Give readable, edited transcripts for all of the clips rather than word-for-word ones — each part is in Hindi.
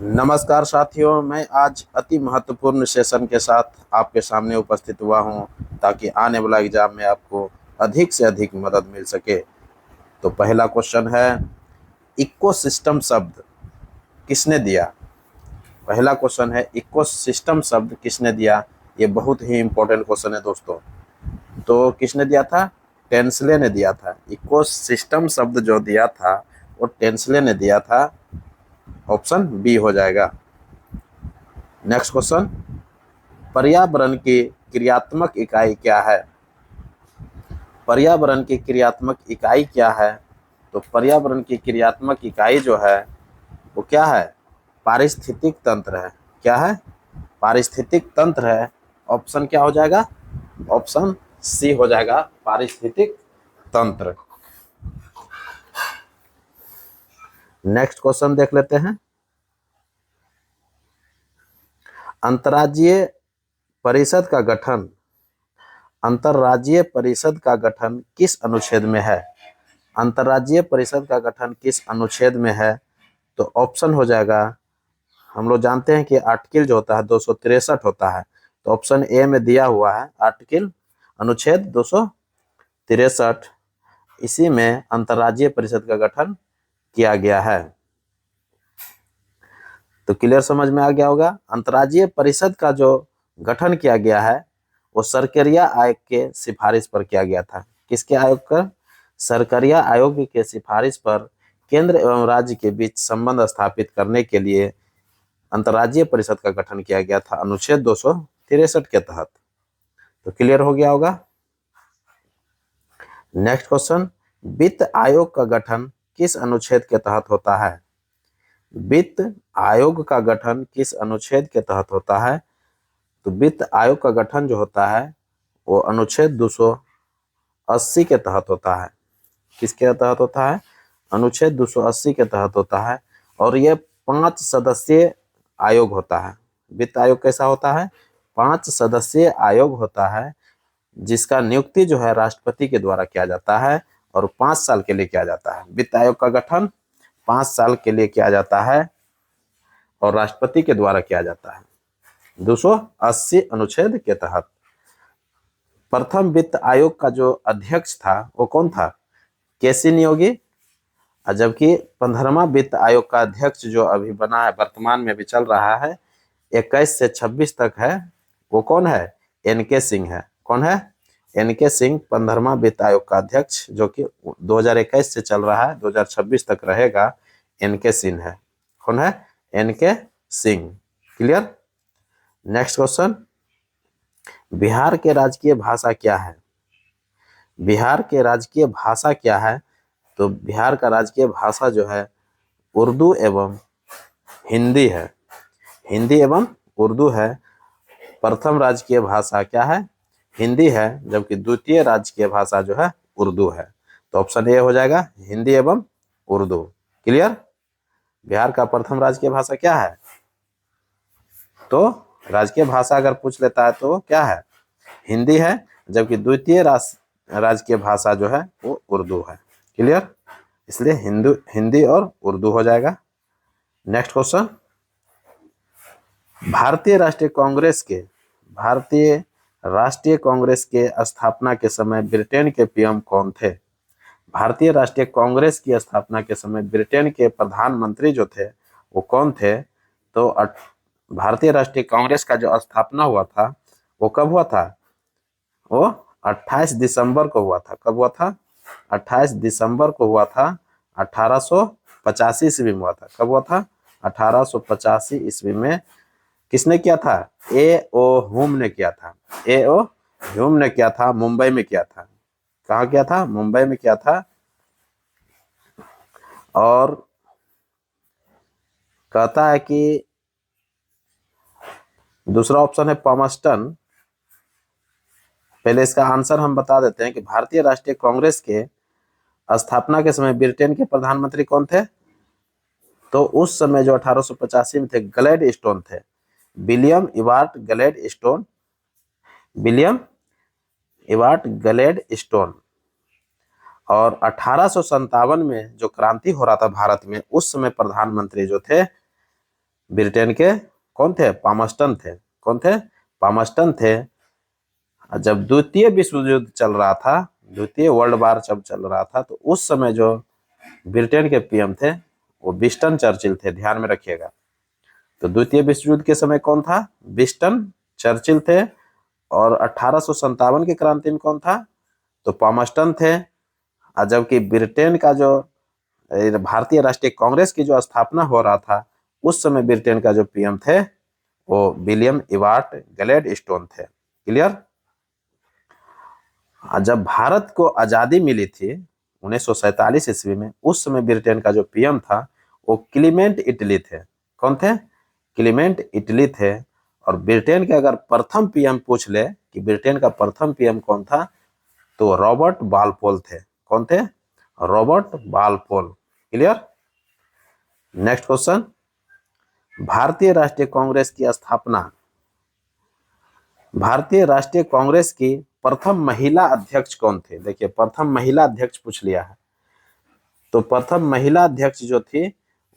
नमस्कार साथियों, मैं आज अति महत्वपूर्ण सेशन के साथ आपके सामने उपस्थित हुआ हूं ताकि आने वाला एग्जाम में आपको अधिक से अधिक मदद मिल सके। तो पहला क्वेश्चन है, इकोसिस्टम शब्द किसने दिया? पहला क्वेश्चन है, इकोसिस्टम शब्द किसने दिया? ये बहुत ही इंपॉर्टेंट क्वेश्चन है दोस्तों। तो किसने दिया था? टेंसले ने दिया था। इकोसिस्टम शब्द जो दिया था वो टेंसले ने दिया था। ऑप्शन बी हो जाएगा। नेक्स्ट क्वेश्चन, पर्यावरण की क्रियात्मक इकाई क्या है? पर्यावरण की क्रियात्मक इकाई क्या है? तो पर्यावरण की क्रियात्मक इकाई जो है वो क्या है? पारिस्थितिक तंत्र है। क्या है? पारिस्थितिक तंत्र है। ऑप्शन क्या हो जाएगा? ऑप्शन सी हो जाएगा, पारिस्थितिक तंत्र। नेक्स्ट क्वेश्चन देख लेते हैं। अंतर्राज्यीय परिषद का गठन अंतर्राज्यीय परिषद का गठन किस अनुच्छेद में है? अंतर्राज्यीय परिषद का गठन किस अनुच्छेद में है? तो ऑप्शन हो जाएगा, हम लोग जानते हैं कि आर्टिकल जो होता है 263 होता है। तो ऑप्शन ए में दिया हुआ है आर्टिकल अनुच्छेद 263, इसी में अंतर्राज्यीय परिषद का गठन किया गया है। तो क्लियर समझ में आ गया होगा। अंतर्राज्यीय परिषद का जो गठन किया गया है वो सरकरिया आयोग के सिफारिश पर किया गया था। किसके आयोग का? सरकरिया आयोग के सिफारिश पर केंद्र एवं राज्य के बीच संबंध स्थापित करने के लिए अंतर्राज्यीय परिषद का गठन किया गया था अनुच्छेद 263 के तहत। तो क्लियर हो गया होगा। नेक्स्ट क्वेश्चन, वित्त आयोग का गठन किस अनुच्छेद के तहत होता है? वित्त आयोग का गठन किस अनुच्छेद के तहत होता है? तो वित्त आयोग का गठन जो होता है वो अनुच्छेद 280 के तहत होता है। किसके तहत होता है? अनुच्छेद 280 के तहत होता है। और ये 5 सदस्यीय आयोग होता है। वित्त आयोग कैसा होता है? 5 सदस्यीय आयोग होता है, जिसका नियुक्ति जो है राष्ट्रपति के द्वारा किया जाता है और 5 साल के लिए किया जाता है। वित्त आयोग का गठन 5 साल के लिए किया जाता है और राष्ट्रपति के द्वारा किया जाता है 280 अनुच्छेद के तहत। प्रथम वित्त आयोग का जो अध्यक्ष था वो कौन था? केसी नियोगी। जबकि 15वां वित्त आयोग का अध्यक्ष जो अभी बना है, वर्तमान में भी चल रहा है, 21 से 26 तक है, वो कौन है? एनके सिंह है। कौन है? एनके सिंह 15वां वित्त आयोग का अध्यक्ष, जो कि 2021 से चल रहा है, 2026 तक रहेगा, एनके सिंह है। कौन है? N K Singh. Clear. Next question, Bihar के राजकीय भाषा क्या है? बिहार के राजकीय भाषा क्या है? तो बिहार का राजकीय भाषा जो है उर्दू एवं हिंदी है। हिंदी एवं उर्दू है। प्रथम राजकीय भाषा क्या है? हिंदी है, जबकि द्वितीय राजकीय भाषा जो है उर्दू है। तो ऑप्शन ए हो जाएगा, हिंदी एवं उर्दू। क्लियर। बिहार का प्रथम राजकीय भाषा क्या है? तो राजकीय भाषा अगर पूछ लेता है तो क्या है? हिंदी है, जबकि द्वितीय राजकीय भाषा जो है वो उर्दू है। क्लियर। इसलिए हिंदी और उर्दू हो जाएगा। नेक्स्ट क्वेश्चन, भारतीय राष्ट्रीय कांग्रेस के स्थापना के समय ब्रिटेन के पीएम कौन थे? भारतीय राष्ट्रीय कांग्रेस की स्थापना के समय ब्रिटेन के प्रधानमंत्री जो थे वो कौन थे? तो भारतीय राष्ट्रीय कांग्रेस का जो स्थापना हुआ था वो कब हुआ था? वो 28 दिसंबर को हुआ था। कब हुआ था? 28 दिसंबर को हुआ था। 1885 ईस्वी में हुआ था। कब हुआ था? 1885 ईस्वी में। किसने किया था? ए ओ ह्यूम ने किया था। ए ओ ह्यूम ने किया था। मुंबई में किया था। कहाँ किया था? मुंबई में किया था। और कहता है कि दूसरा ऑप्शन है पॉमस्टन। पहले इसका आंसर हम बता देते हैं कि भारतीय राष्ट्रीय कांग्रेस के स्थापना के समय ब्रिटेन के प्रधानमंत्री कौन थे? तो उस समय जो 1885 में थे, ग्लैड स्टोन थे। William Ewart Gladstone. William Ewart Gladstone. और 1857 में जो क्रांति हो रहा था भारत में, उस समय प्रधानमंत्री जो थे ब्रिटेन के कौन थे? पामस्टन थे। कौन थे? पामस्टन थे। जब द्वितीय विश्व युद्ध चल रहा था, द्वितीय वर्ल्ड वार जब चल रहा था, तो उस समय जो ब्रिटेन के पीएम थे वो विंस्टन चर्चिल थे, ध्यान में रखिएगा। तो द्वितीय विश्व युद्ध के समय कौन था? विंस्टन चर्चिल थे। और 1857 की क्रांति में कौन था? तो पामस्टन थे। जबकि ब्रिटेन का जो भारतीय राष्ट्रीय कांग्रेस की जो स्थापना हो रहा था, उस समय ब्रिटेन का जो पीएम थे वो विलियम इवार्ट ग्लैडस्टोन थे। क्लियर? जब भारत को आजादी मिली थी 1947 ईस्वी में, उस समय ब्रिटेन का जो पीएम था वो क्लीमेंट इटली थे। कौन थे? क्लीमेंट इटली थे। और ब्रिटेन के अगर प्रथम पीएम पूछ ले कि ब्रिटेन का प्रथम पीएम कौन था, तो रॉबर्ट बालपोल थे। कौन थे? रॉबर्ट बालपोल। क्लियर? नेक्स्ट क्वेश्चन, भारतीय राष्ट्रीय कांग्रेस की स्थापना, भारतीय राष्ट्रीय कांग्रेस की प्रथम महिला अध्यक्ष कौन थे? देखिए, प्रथम महिला अध्यक्ष पूछ लिया है। तो प्रथम महिला अध्यक्ष जो थी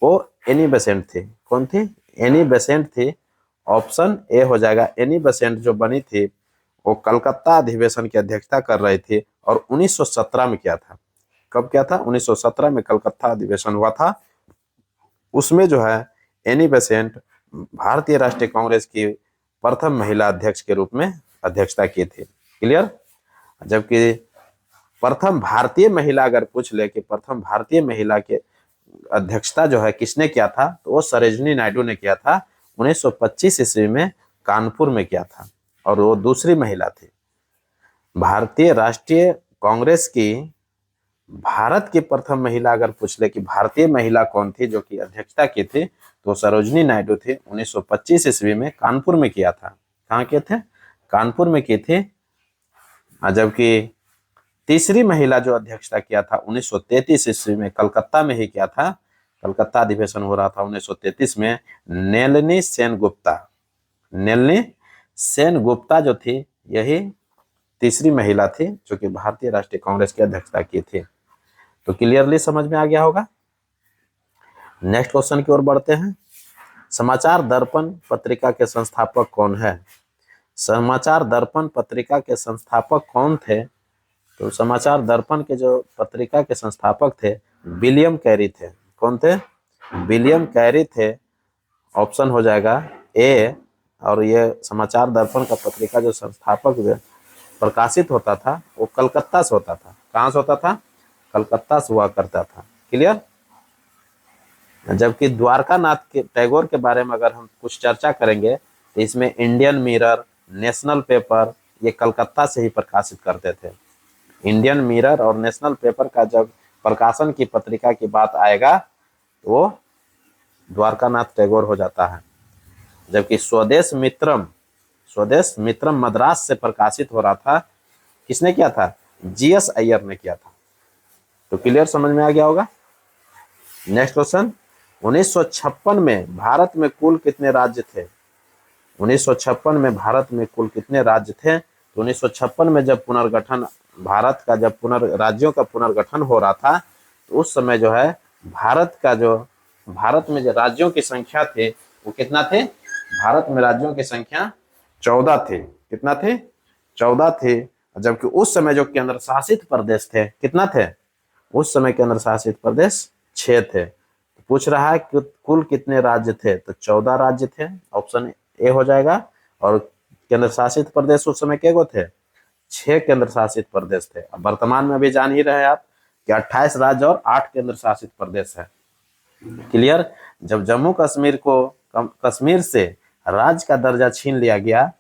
वो एनी बेसेंट थी। कौन थी? एनी बेसेंट थी। ऑप्शन ए हो जाएगा। एनी बेसेंट जो बनी थी वो कलकत्ता अधिवेशन की अध्यक्षता कर रही थी और 1917 में किया था। कब किया था? 1917 में कलकत्ता अधिवेशन हुआ था। उसमें जो है एनी बेसेंट भारतीय राष्ट्रीय कांग्रेस की प्रथम महिला अध्यक्ष के रूप में अध्यक्षता की थी। क्लियर? जबकि प्रथम भारतीय महिला अगर पूछ ले कि प्रथम भारतीय महिला के अध्यक्षता जो है किसने किया था, तो वो सरोजिनी नायडू ने किया था। 1925 ईस्वी में कानपुर में किया था और वो दूसरी महिला थी। भारतीय राष्ट्रीय कांग्रेस की भारत की प्रथम महिला अगर पूछ ले कि भारतीय महिला कौन थी जो कि अध्यक्षता की थी, तो सरोजिनी नायडू थी। 1925 ईस्वी में कानपुर में किया था। कहाँ किए थे? कानपुर में की थी। जबकि तीसरी महिला जो अध्यक्षता किया था 1933 ईस्वी में कलकत्ता में ही किया था। कलकत्ता अधिवेशन हो रहा था 1933 में। नलिनी सेनगुप्ता, नलिनी सेनगुप्ता जो थी, यही तीसरी महिला थी जो कि भारतीय राष्ट्रीय कांग्रेस की अध्यक्षता की थी। तो क्लियरली समझ में आ गया होगा। नेक्स्ट क्वेश्चन की ओर बढ़ते हैं। समाचार दर्पण पत्रिका के संस्थापक कौन है? समाचार दर्पण पत्रिका के संस्थापक कौन थे? तो समाचार दर्पण के जो पत्रिका के संस्थापक थे विलियम कैरी थे। कौन थे? विलियम कैरी थे। ऑप्शन हो जाएगा ए। और ये समाचार दर्पण का पत्रिका जो संस्थापक प्रकाशित होता था वो कलकत्ता से होता था। कहाँ से होता था? कलकत्ता से हुआ करता था। क्लियर? जबकि द्वारकानाथ के टैगोर के बारे में अगर हम कुछ चर्चा करेंगे तो इसमें इंडियन मिरर, नेशनल पेपर, ये कलकत्ता से ही प्रकाशित करते थे। इंडियन मिरर और नेशनल पेपर का जब प्रकाशन की पत्रिका की बात आएगा तो वो द्वारकानाथ टैगोर हो जाता है। जबकि स्वदेश मित्रम मद्रास से प्रकाशित हो रहा था। किसने किया था? जीएस अय्यर ने किया था। तो क्लियर समझ में आ गया होगा। नेक्स्ट क्वेश्चन, 1956 में भारत में कुल कितने राज्य थे? 1956 में भारत में कुल कितने राज्य थे? तो 1956 में जब पुनर्गठन भारत का जब राज्यों का पुनर्गठन हो रहा था, तो उस समय जो है भारत में जो राज्यों की संख्या थे वो कितना थे? भारत में राज्यों की संख्या 14 थे। कितना थे? 14 थे। जबकि उस समय जो केंद्र शासित प्रदेश थे कितना थे? उस समय केंद्र शासित प्रदेश 6 थे। पूछ रहा है कि कुल कितने राज्य थे? तो 14 राज्य थे। ऑप्शन ए हो जाएगा। और केंद्र शासित प्रदेश उस समय के थे? 6 केंद्र शासित प्रदेश थे। अब वर्तमान में भी जान ही रहे आप कि 28 राज्य और 8 केंद्र शासित प्रदेश है। क्लियर? जब जम्मू कश्मीर को कश्मीर से राज्य का दर्जा छीन लिया गया,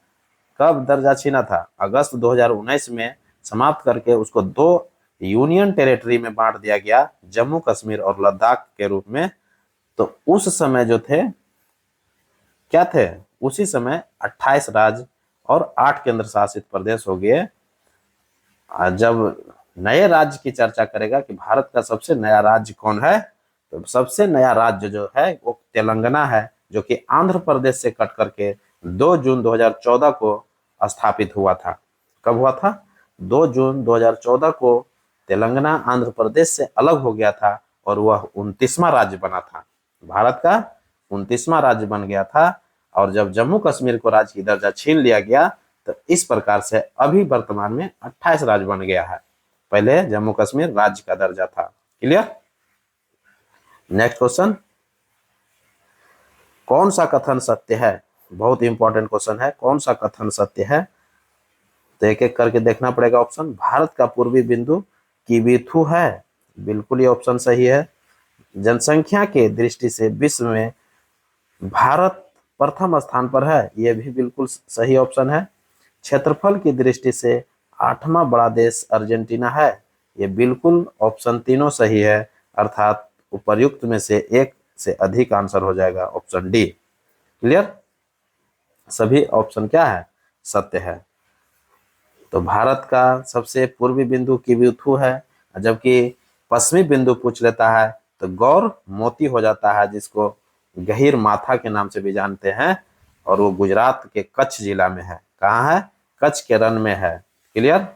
कब दर्जा छीना था? अगस्त 2019 में समाप्त करके उसको 2 यूनियन टेरिटरी में बांट दिया गया, जम्मू कश्मीर और लद्दाख के रूप में। तो उस समय जो थे क्या थे? उसी समय 28 राज्य और 8 केंद्र शासित प्रदेश हो गए। जब नए राज्य की चर्चा करेगा कि भारत का सबसे नया राज्य कौन है, तो सबसे नया राज्य जो है वो तेलंगाना है, जो कि आंध्र प्रदेश से कट करके 2 जून 2014 को स्थापित हुआ था। कब हुआ था? 2 जून 2014 को तेलंगाना आंध्र प्रदेश से अलग हो गया था और वह 29वां राज्य बना था। भारत का 29वां राज्य बन गया था, और जब जम्मू कश्मीर को राज्य की दर्जा छीन लिया गया तो इस प्रकार से अभी वर्तमान में 28 राज्य बन गया है। पहले जम्मू कश्मीर राज्य का दर्जा था। क्लियर। नेक्स्ट क्वेश्चन, कौन सा कथन सत्य है? बहुत इंपॉर्टेंट क्वेश्चन है, कौन सा कथन सत्य है? तो एक एक करके देखना पड़ेगा ऑप्शन। भारत का पूर्वी बिंदु किबिथु है, बिल्कुल ये ऑप्शन सही है। जनसंख्या के दृष्टि से विश्व में भारत प्रथम स्थान पर है, यह भी बिल्कुल सही ऑप्शन है। क्षेत्रफल की दृष्टि से 8वां बड़ा देश अर्जेंटीना है, ये बिल्कुल ऑप्शन तीनों सही है, अर्थात उपर्युक्त में से एक से अधिक आंसर हो जाएगा ऑप्शन डी। क्लियर, सभी ऑप्शन क्या है? सत्य है। तो भारत का सबसे पूर्वी बिंदु किबिथु है, जबकि पश्चिमी बिंदु पूछ लेता है तो गौर मोती हो जाता है, जिसको गहीर माथा के नाम से भी जानते हैं, और वो गुजरात के कच्छ जिला में है। कहाँ है? कच्छ के रण में है। क्लियर।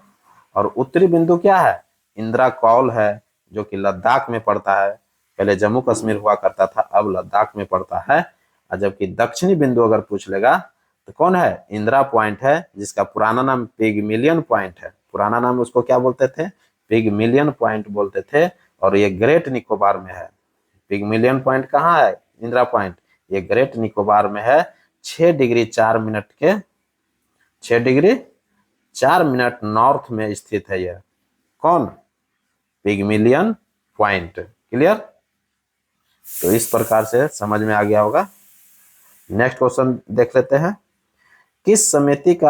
और उत्तरी बिंदु क्या है? इंदिरा कौल है, जो कि लद्दाख में पड़ता है। पहले जम्मू कश्मीर हुआ करता था, अब लद्दाख में पड़ता है। और जबकि दक्षिणी बिंदु अगर पूछ लेगा तो कौन है? इंदिरा पॉइंट है, जिसका पुराना नाम पिगमिलियन पॉइंट है। पुराना नाम उसको क्या बोलते थे? पिगमिलियन पॉइंट बोलते थे, और ये ग्रेट निकोबार में है। पिगमिलियन पॉइंट कहाँ है? इंदिरा पॉइंट, ये ग्रेट निकोबार में है। 6 डिग्री 4 मिनट के 6 डिग्री 4 मिनट नॉर्थ में स्थित है यह। कौन? पिगमिलियन पॉइंट। क्लियर। तो इस प्रकार से समझ में आ गया होगा। नेक्स्ट क्वेश्चन देख लेते हैं। किस समिति के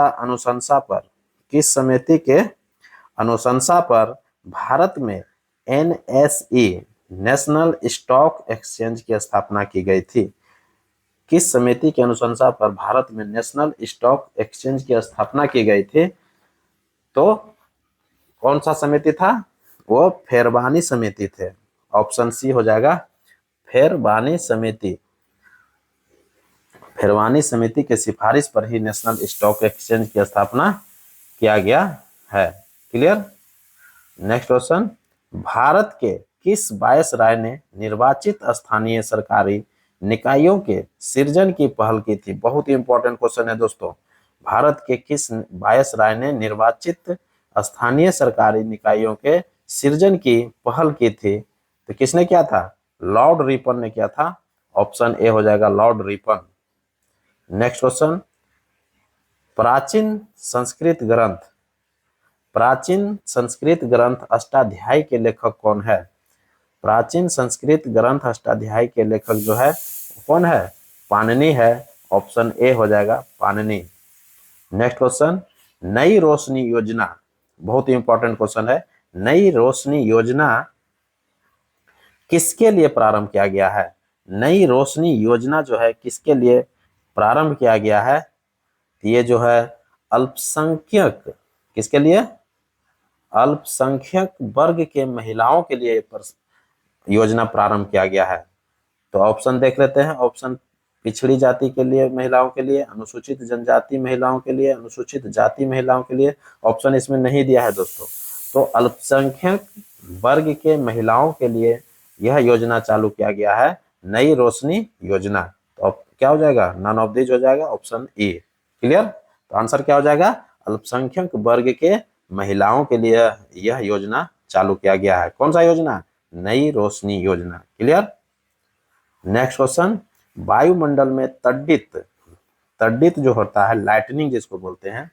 अनुशंसा पर भारत में NSE नेशनल स्टॉक एक्सचेंज की स्थापना की गई थी? किस समिति के अनुशंसा पर भारत में नेशनल स्टॉक एक्सचेंज की स्थापना की गई थी? तो कौन सा समिति था? वो फेरबानी समिति थे। ऑप्शन सी हो जाएगा, फेरबानी समिति। फेरबानी समिति के सिफारिश पर ही नेशनल स्टॉक एक्सचेंज की स्थापना किया गया है। क्लियर। नेक्स्ट क्वेश्चन, भारत के किस वायसराय ने निर्वाचित स्थानीय सरकारी निकायों के सृजन की पहल की थी? बहुत ही इंपॉर्टेंट क्वेश्चन है दोस्तों। भारत के किस वायसराय ने निर्वाचित स्थानीय सरकारी निकायों के सृजन की पहल की थी? तो किसने किया था? लॉर्ड रिपन ने किया था। ऑप्शन ए हो जाएगा, लॉर्ड रिपन। नेक्स्ट क्वेश्चन, प्राचीन संस्कृत ग्रंथ अष्टाध्यायी के लेखक कौन है? प्राचीन संस्कृत ग्रंथ अष्टाध्यायी के लेखक जो है कौन है? पाणिनि है। ऑप्शन ए हो जाएगा, पाणिनि। नेक्स्ट क्वेश्चन, नई रोशनी योजना, बहुत ही इंपॉर्टेंट क्वेश्चन है। नई रोशनी योजना किसके लिए प्रारंभ किया गया है? नई रोशनी योजना जो है किसके लिए प्रारंभ किया गया है? ये जो है अल्पसंख्यक, किसके लिए? अल्पसंख्यक वर्ग के महिलाओं के लिए योजना प्रारंभ किया गया है। तो ऑप्शन देख लेते हैं। ऑप्शन पिछड़ी जाति के लिए महिलाओं के लिए, अनुसूचित जनजाति महिलाओं के लिए, अनुसूचित जाति महिलाओं के लिए। ऑप्शन इसमें नहीं दिया है दोस्तों। तो अल्पसंख्यक वर्ग के महिलाओं के लिए यह योजना चालू किया गया है, नई रोशनी योजना। तो अब क्या हो जाएगा? नन ऑफ दिस हो जाएगा, ऑप्शन ए। क्लियर। तो आंसर क्या हो जाएगा? अल्पसंख्यक वर्ग के महिलाओं के लिए यह योजना चालू किया गया है। कौन सा योजना? नई रोशनी योजना। क्लियर। नेक्स्ट क्वेश्चन, वायुमंडल में तड़ित जो होता है, लाइटनिंग जिसको बोलते हैं,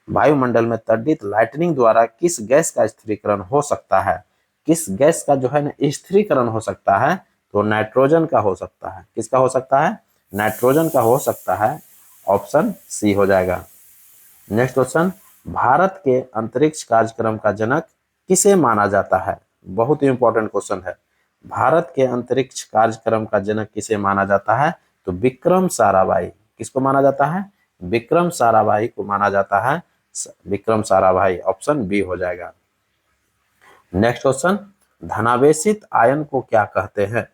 वायुमंडल में तड़ित लाइटनिंग द्वारा किस गैस का स्थिरीकरण हो सकता है? किस गैस का जो है ना स्थिरीकरण हो सकता है? तो नाइट्रोजन का हो सकता है। किसका हो सकता है? नाइट्रोजन का हो सकता है। ऑप्शन सी हो जाएगा। नेक्स्ट क्वेश्चन, भारत के अंतरिक्ष कार्यक्रम का जनक किसे माना जाता है? बहुत ही इंपॉर्टेंट क्वेश्चन है। भारत के अंतरिक्ष कार्यक्रम का जनक किसे माना जाता है? तो विक्रम साराभाई। किसको माना जाता है? विक्रम साराभाई को माना जाता है। विक्रम साराभाई, ऑप्शन बी हो जाएगा। नेक्स्ट क्वेश्चन, धनावेशित आयन को क्या कहते हैं?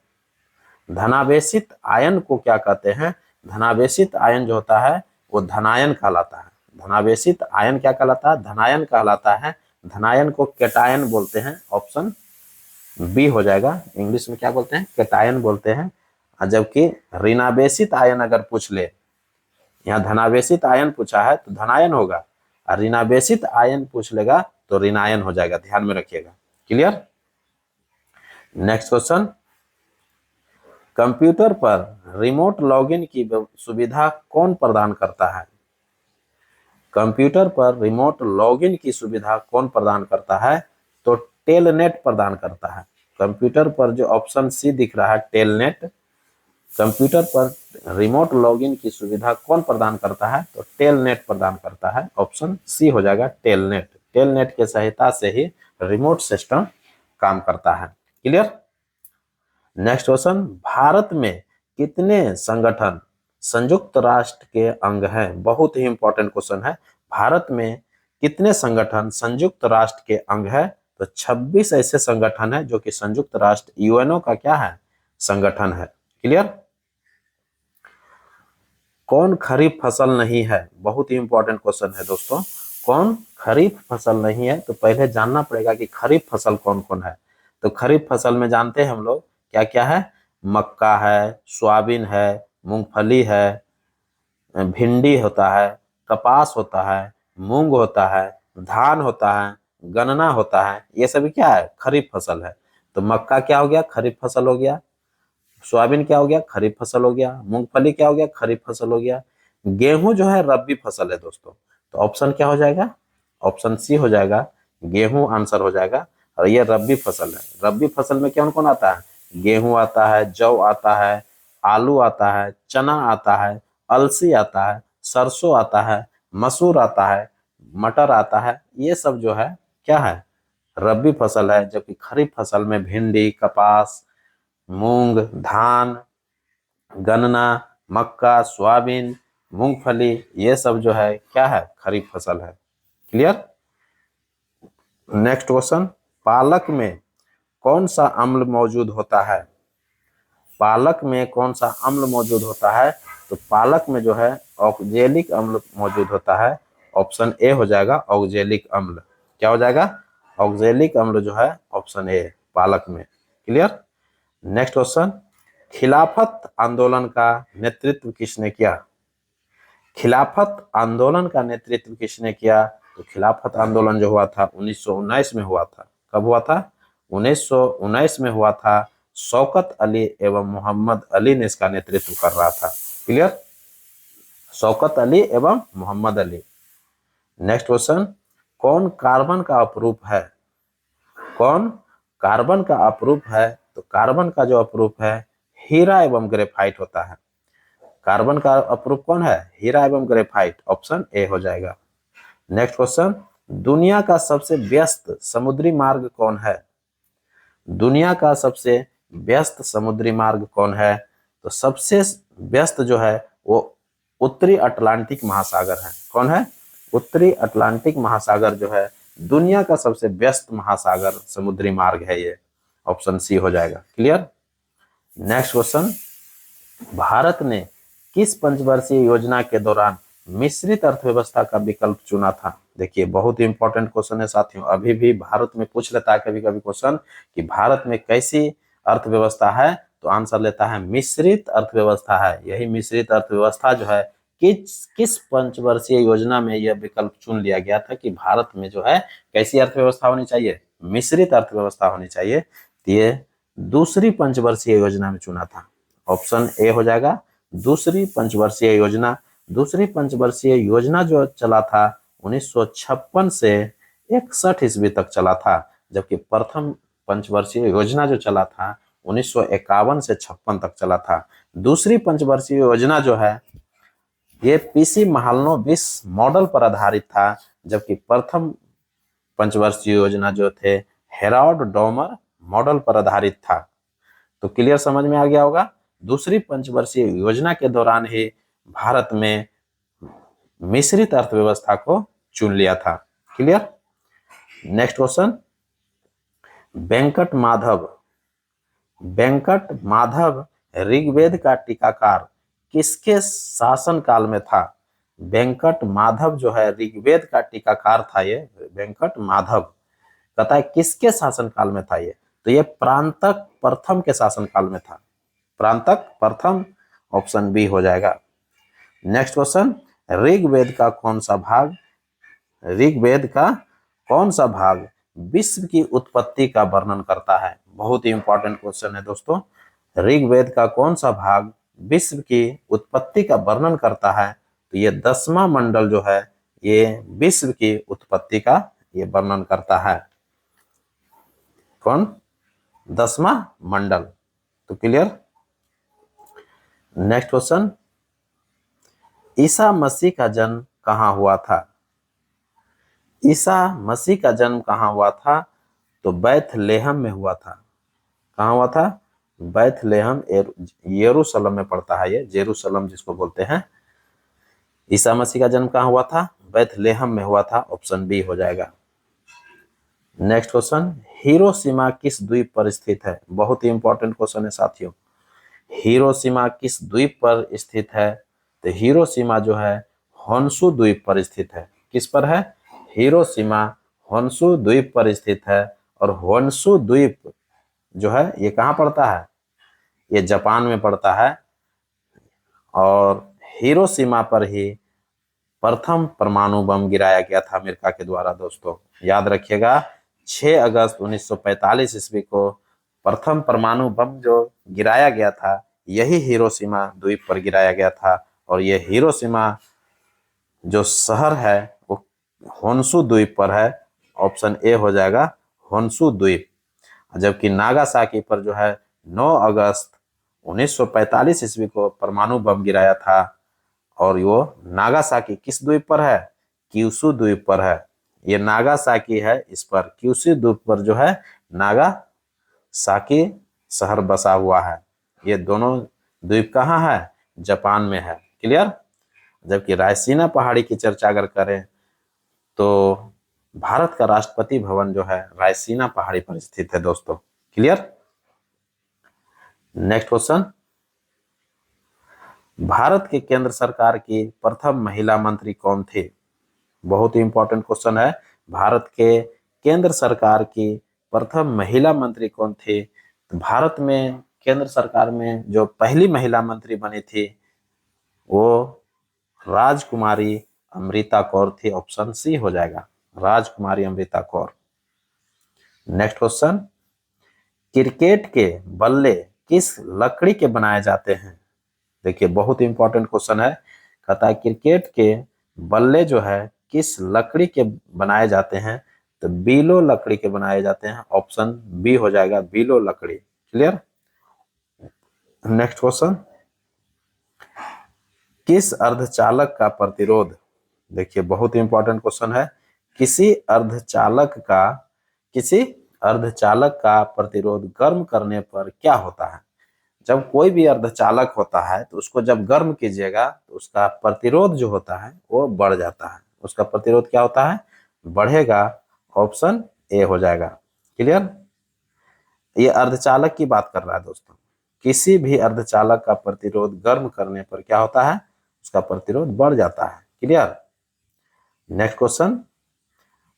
धनावेशित आयन को क्या कहते हैं? धनावेशित आयन जो होता है वो धनायन कहलाता है। धनावेशित आयन क्या कहलाता है? धनायन कहलाता है। धनायन को कैटायन बोलते हैं। ऑप्शन बी हो जाएगा। इंग्लिश में क्या बोलते हैं? कैटायन बोलते हैं। जबकि ऋणावेशित आयन अगर पूछ ले, यहाँ धनावेशित आयन पूछा है तो धनायन होगा, और ऋणावेशित आयन पूछ लेगा तो ऋणायन हो जाएगा, ध्यान में रखिएगा। क्लियर। नेक्स्ट क्वेश्चन, कंप्यूटर पर रिमोट लॉगिन की सुविधा कौन प्रदान करता है? कंप्यूटर पर रिमोट लॉगिन की सुविधा कौन प्रदान करता है? तो टेलनेट प्रदान करता है। कंप्यूटर पर जो ऑप्शन सी दिख रहा है टेलनेट, कंप्यूटर पर रिमोट लॉगिन की सुविधा कौन प्रदान करता है? तो टेलनेट प्रदान करता है, ऑप्शन सी हो जाएगा टेलनेट। टेलनेट की सहायता से ही रिमोट सिस्टम काम करता है। क्लियर। नेक्स्ट क्वेश्चन, भारत में कितने संगठन संयुक्त राष्ट्र के अंग हैं? बहुत ही इंपॉर्टेंट क्वेश्चन है। भारत में कितने संगठन संयुक्त राष्ट्र के अंग है? तो 26 ऐसे संगठन है जो कि संयुक्त राष्ट्र यूएनओ का क्या है? संगठन है। क्लियर। कौन खरीफ फसल नहीं है? बहुत ही इंपॉर्टेंट क्वेश्चन है दोस्तों। कौन खरीफ फसल नहीं है? तो पहले जानना पड़ेगा कि खरीफ फसल कौन कौन है। तो खरीफ फसल में जानते हैं हम लोग क्या क्या है? मक्का है, सोयाबीन है, मूंगफली है, भिंडी होता है, कपास होता है, मूंग होता है, धान होता है, गन्ना होता है। ये सभी क्या है? खरीफ फसल है। तो मक्का क्या हो गया? खरीफ फसल हो गया। सोयाबीन क्या हो गया? खरीफ फसल हो गया। मूंगफली क्या हो गया? खरीफ फसल हो गया। गेहूं जो है रबी फसल है दोस्तों। तो ऑप्शन क्या हो जाएगा? ऑप्शन सी हो जाएगा, गेहूं आंसर हो जाएगा। और ये रबी फसल है। रबी फसल में कौन कौन आता है? गेहूं आता है, जौ आता है, आलू आता है, चना आता है, अलसी आता है, सरसों आता है, मसूर आता है, मटर आता है। ये सब जो है क्या है? रबी फसल है। जबकि खरीफ फसल में भिंडी, कपास, मूंग, धान, गन्ना, मक्का, सोयाबीन, मूंगफली, ये सब जो है क्या है? खरीफ फसल है। क्लियर। नेक्स्ट क्वेश्चन, पालक में कौन सा अम्ल मौजूद होता है? पालक में कौन सा अम्ल मौजूद होता है? तो पालक में जो है ऑक्जेलिक अम्ल मौजूद होता है। ऑप्शन ए हो जाएगा ऑक्जेलिक अम्ल। क्या हो जाएगा? ऑक्जेलिक अम्ल जो है ऑप्शन ए पालक में। क्लियर। नेक्स्ट क्वेश्चन, खिलाफत आंदोलन का नेतृत्व किसने किया? खिलाफत आंदोलन का नेतृत्व किसने किया? तो खिलाफत आंदोलन जो हुआ था 1919 में हुआ था। कब हुआ था? 1919 में हुआ था। शौकत अली एवं मोहम्मद अली ने इसका नेतृत्व कर रहा था। क्लियर। शौकत अली एवं मोहम्मद अली। नेक्स्ट क्वेश्चन, कौन कार्बन का अपरूप है? कौन कार्बन का अपरूप है? तो कार्बन का जो अपरूप है हीरा एवं ग्रेफाइट होता है। कार्बन का अपरूप कौन है? हीरा एवं ग्रेफाइट। ऑप्शन ए हो जाएगा। नेक्स्ट क्वेश्चन, दुनिया का सबसे व्यस्त समुद्री मार्ग कौन है? दुनिया का सबसे व्यस्त समुद्री मार्ग कौन है? तो सबसे व्यस्त जो है वो उत्तरी अटलांटिक महासागर है। कौन है? उत्तरी अटलांटिक महासागर जो है दुनिया का सबसे व्यस्त महासागर समुद्री मार्ग है ये। ऑप्शन सी हो जाएगा। क्लियर। नेक्स्ट क्वेश्चन, भारत ने किस पंचवर्षीय योजना के दौरान मिश्रित अर्थव्यवस्था का विकल्प चुना था? देखिए बहुत ही इंपॉर्टेंट क्वेश्चन है साथियों। अभी भी भारत में पूछ लेता है कभी कभी क्वेश्चन कि भारत में कैसी अर्थव्यवस्था है, तो आंसर लेता है मिश्रित अर्थव्यवस्था है। यही मिश्रित अर्थव्यवस्था जो है किस पंचवर्षीय योजना में यह विकल्प चुन लिया गया था कि भारत में जो है कैसी अर्थव्यवस्था होनी चाहिए? मिश्रित अर्थव्यवस्था होनी चाहिए। तो ये दूसरी पंचवर्षीय योजना में चुना था। ऑप्शन ए हो जाएगा दूसरी पंचवर्षीय योजना। दूसरी पंचवर्षीय योजना जो चला था 1956 से 61 ईस्वी तक चला था। जबकि प्रथम पंचवर्षीय योजना जो चला था 1951 से 56 तक चला था। दूसरी पंचवर्षीय योजना जो है ये पीसी महालनोबिस मॉडल पर आधारित था। जबकि प्रथम पंचवर्षीय योजना जो थे हेराल्ड डॉमर मॉडल पर आधारित था। तो क्लियर समझ में आ गया होगा। दूसरी पंचवर्षीय योजना के दौरान ही भारत में मिश्रित अर्थव्यवस्था को चुन लिया था। Clear. Next question, Venkat Madhav Rigveda का टीकाकार किसके शासन काल में था? वेंकट माधव जो है ऋग्वेद का टीकाकार था। ये वेंकट माधव कहता है किसके शासन काल में था ये? तो ये प्रांतक प्रथम के शासन काल में था। प्रांतक प्रथम, ऑप्शन बी हो जाएगा। नेक्स्ट क्वेश्चन, ऋग्वेद का कौन सा भाग विश्व की उत्पत्ति का वर्णन करता है? बहुत ही इंपॉर्टेंट क्वेश्चन है दोस्तों। ऋग्वेद का कौन सा भाग विश्व की उत्पत्ति का वर्णन करता है? तो ये 10वां मंडल जो है ये विश्व की उत्पत्ति का ये वर्णन करता है। कौन? 10वां मंडल। तो clear. Next question, Isa Masih का जन्म कहां हुआ था? ईसा मसीह का जन्म कहां हुआ था? तो बैथलेहम में हुआ था। कहां हुआ था? बैथलेहम, यरूशलेम में पड़ता है, ये जेरूशलेम जिसको बोलते हैं। ईसा मसीह का जन्म कहां हुआ था? बैथलेहम में हुआ था, ऑप्शन बी हो जाएगा। नेक्स्ट क्वेश्चन, हिरोशिमा किस द्वीप पर स्थित है? बहुत ही इंपॉर्टेंट क्वेश्चन है साथियों। हिरोशिमा किस द्वीप पर स्थित है? तो हिरोशिमा जो है होन्शु द्वीप पर स्थित है। किस पर है? हिरोशिमा होन्शु द्वीप पर स्थित है। और होन्शु द्वीप जो है ये कहाँ पड़ता है? ये जापान में पड़ता है। और हिरोशिमा पर ही प्रथम परमाणु बम गिराया गया था अमेरिका के द्वारा दोस्तों। याद रखिएगा, 6 अगस्त 1945 ईस्वी को प्रथम परमाणु बम जो गिराया गया था यही हिरोशिमा द्वीप पर गिराया गया था। और ये हिरोशिमा जो शहर है वो होन्शु द्वीप पर है, ऑप्शन ए हो जाएगा, होन्शु द्वीप। जबकि नागासाकी पर जो है 9 अगस्त 1945 ईस्वी को परमाणु बम गिराया था। और वो नागासाकी किस द्वीप पर है? क्यूशु द्वीप पर है। ये नागासाकी है, इस पर क्यूशु द्वीप पर जो है नागासाकी शहर बसा हुआ है। ये दोनों द्वीप कहाँ है? जापान में है। क्लियर। जबकि रायसीना पहाड़ी की चर्चा अगर करें तो भारत का राष्ट्रपति भवन जो है रायसीना पहाड़ी पर स्थित है दोस्तों। क्लियर। नेक्स्ट क्वेश्चन, भारत के केंद्र सरकार की प्रथम महिला मंत्री कौन थी? बहुत ही इंपॉर्टेंट क्वेश्चन है। भारत के केंद्र सरकार की प्रथम महिला मंत्री कौन थी? तो भारत में केंद्र सरकार में जो पहली महिला मंत्री बनी थी वो राजकुमारी अमृता कौर थी, ऑप्शन सी हो जाएगा, राजकुमारी Amrita Kaur. Next question, cricket के बल्ले किस लकड़ी के बनाए जाते हैं? देखिए बहुत इंपॉर्टेंट क्वेश्चन है। कहता है क्रिकेट के बल्ले जो है किस लकड़ी के बनाए जाते हैं? तो बीलो लकड़ी के बनाए जाते हैं, ऑप्शन बी हो जाएगा, बीलो लकड़ी। क्लियर। नेक्स्ट क्वेश्चन, किस अर्धचालक का प्रतिरोध, देखिए बहुत इंपॉर्टेंट क्वेश्चन है, किसी अर्धचालक का प्रतिरोध गर्म करने पर क्या होता है? जब कोई भी अर्धचालक होता है तो उसको जब गर्म कीजिएगा तो उसका प्रतिरोध जो होता है वो बढ़ जाता है। उसका प्रतिरोध क्या होता है? बढ़ेगा, ऑप्शन ए हो जाएगा। क्लियर। ये अर्धचालक की बात कर रहा है दोस्तों। किसी भी अर्धचालक का प्रतिरोध गर्म करने पर क्या होता है? उसका प्रतिरोध बढ़ जाता है। क्लियर। नेक्स्ट क्वेश्चन,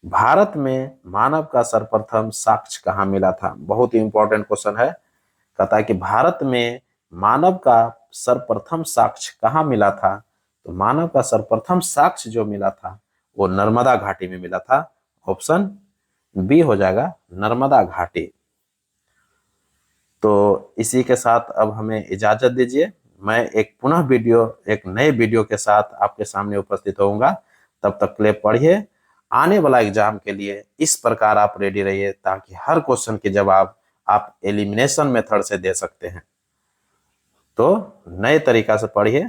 भारत में मानव का सर्वप्रथम साक्ष्य कहाँ मिला था? बहुत ही इंपॉर्टेंट क्वेश्चन है। कहता है कि भारत में मानव का सर्वप्रथम साक्ष्य कहाँ मिला था? तो मानव का सर्वप्रथम साक्ष्य जो मिला था वो नर्मदा घाटी में मिला था, ऑप्शन बी हो जाएगा, नर्मदा घाटी। तो इसी के साथ अब हमें इजाजत दीजिए। मैं एक नए वीडियो के साथ आपके सामने उपस्थित होऊंगा। तब तक के लिए पढ़िए, आने वाला एग्जाम के लिए इस प्रकार आप रेडी रहिए ताकि हर क्वेश्चन के जवाब आप एलिमिनेशन मेथड से दे सकते हैं। तो नए तरीका से पढ़िए।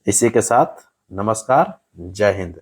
इसी के साथ नमस्कार, जय हिंद।